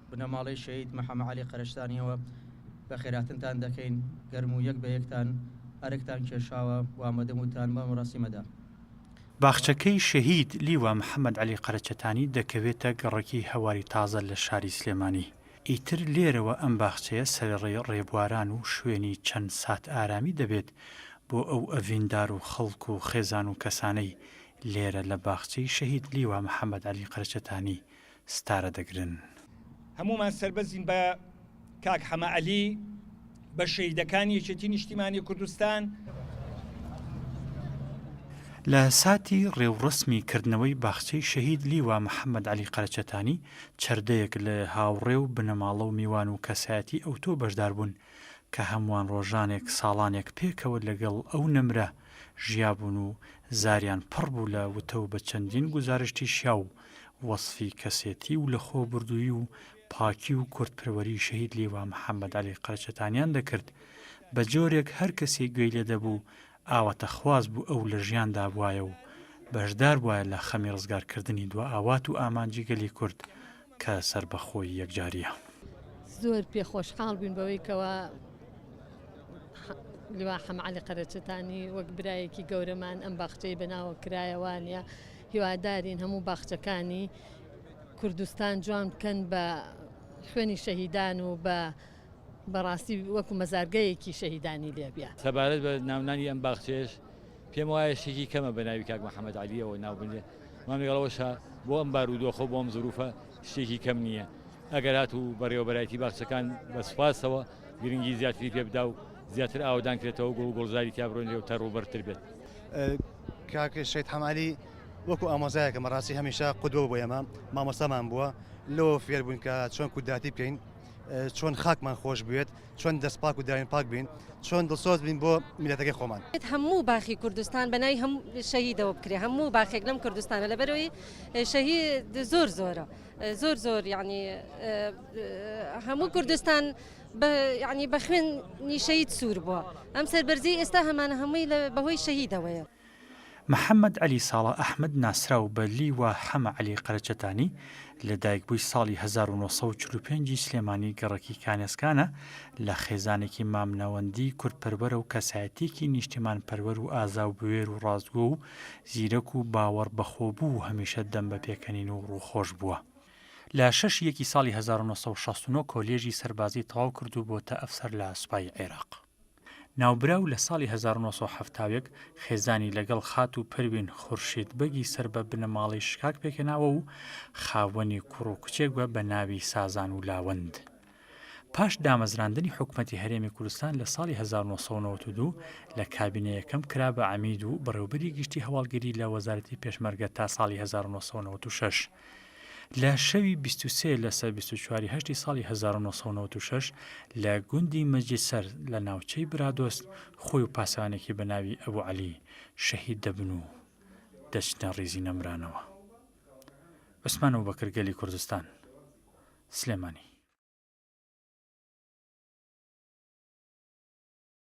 بنەماڵەی شەهید محەممەد عەلی قەرەشتانیەوە بە خێراتنتان دەکەین گەرم و یەک بە یەکتان ئەرکتان کێشاوە و ئامادەموتان بەم ڕاستیمەدا. باخچەکەی شەهید لیوا محەممەد عەلی قەرەچەتانی دەکەوێتە گەڕێکی هەواری تازە لە شاری سلێمانی. ئیتر لێرەوە ئەم باخچەیە سەرڕێ ڕێبواران و شوێنی چەند سات ئارامی دەبێت بۆ ئەو ئەڤیندار و خەڵک و خێزان و کەسانەی لێرە لە باخچەی شەهید لیوا محەممەد عەلی قەرەچەتانی ستارە دەگرن. هەمومان سربەزین بە کاک حەمە عەلی بە شەهیدەکانی یەکێتی نیشتیمانی کوردستان. لە ساتی ڕێوڕسمی کردنەوەی باخچەی شەهید لیوا محەممەد عەلی قەرەچەتانی چەردەیەک لە هاوڕێ و بنەماڵە و میوان و کەسایەتی ئەوتۆ بەشدار بوون کە هەمووان ڕۆژانێک ساڵانێک پێکەوە لەگەڵ ئەو نمرە ژیابوون و زاریان پڕ بوو لە وتە و بە چەندین گزارشتی شیا و وەسفی کەسێتی و لە خۆبردووی و پاکی و کورتپەروەری شەهید لیوا محەممەد عەلی قەرەچەتانیان دەکرد. بە جۆرێک هەر کەسێک گوێی لێ دەبوو ئاواتە خواز بوو ئەو لە ژیاندا بوایە و بەشدار بووە لە خەمی ڕزگارکردنی دو ئاوات و ئامانجی گەلی کورد کە سربەخۆی یەکجاریە. زۆر پێخۆشحاڵ بووین بەوەی کەوە لیوا حەمە عەلی قەرەچەتانی وەک برایەکی گەورەمان ئەم باخچەی بەناوە کرایەوانە هیوادارین هەموو باخچەکانی کوردستان جوان بکەن بە خوێنی شەهیدان و بەڕاستی وەکو مەزارگەیەکی شەهیدانی لێبیە. سەبارەت بە ناونانی ئەم باخچێش پێم وایە شتێکی کەمە بە ناوی کاک محەممەد عەلیەوە ناوبنجێ مام لەگەڵەوەشە بۆ ئەم بارودۆخە بۆ ئەم زروفە شتێکی کەم نییە. ئەگەر هات و بەڕێوەبەرایەتی باخچەکان بە سوپاسەوە گرنگی زیاتری پێ بدا و زیاتر ئاودان کرێتەوە گۆڵزاری تا بڕۆنێ و تا ڕووبەرتر بێت. کاک شەهید حەمە عەلی وەکو ئامۆزایەکە مەڕاستی هەمیشە قودوە بۆ ئێمە مامۆستامان بووە لەوە فێر بووین کە چۆن کوداتی بکەین چۆن خاکمان خۆش بێت چۆن دەستپاک و داوین پاک بین چۆن دڵسۆز بین بۆ میلەتەکەی خۆمان. هەموو باخی کوردستان بەنای هەموو شەهیدەوە بکرێ هەموو باخێک لەم کوردستانە لەبەرەوەی شەهید زۆرە زۆر یعنی هەموو کوردستان یعنی بە خوێنی شەهید سوور بووە ئەم سەربەرزی ئێستا هەمانە هەمووی بەهۆی شەهیدەوەیە. محەممەد عەلی ساڵە ئەحمەد ناسراو بە لیوا حەمە عەلی قەرەچەتانی لە دایکبووی ساڵی 1945 سلێمانی گەڕەکی کانێسکانە لە خێزانێکی مامنەوەندی کورتپەروەرە و کەسایەتێکی نیشتیمان پەروەر و ئازا و بوێر و ڕاستگۆ و زیرەک و باوەڕ بەخۆبوو و هەمیشە دەم بە پێکەنین و ڕووخۆش بووە. لە 6 یەکی ساڵی 1969 کۆلێژی سەربازی تەواو کرد و بۆتە ئەفسەر لە سوپای عێراق. ناوبراو لە ساڵی 1970 خێزانی لەگەڵ خات و پەروین خورشید بەگی سەر بە بنەماڵی شکاک پێکەناوە و خاوەنی کوڕ و کچێک بە بە ناوی سازان و لاوەند. پاش دامەزراندنی حکومەتی هەرێمی کوردستان لە ساڵی 1992 لە کابینەیەکەم کرا بە عەمید و بەڕێوەبەری گشتی هەواڵگەری لە وەزارەتی پێشمەرگە تا ساڵی 1996. لە شەوی 23 لەسەر 24 هەشتی ساڵی 1996 لە گوندی مەجلیسەر لە ناوچەی برادۆست خۆی و پاسەوانێکی بە ناوی ئەبوو عەلی شەهید دەبن و دەچنە ڕیزی نەمرانەوە. عوسمان ئەبوبەکر گەلی کوردستان سلێمانی.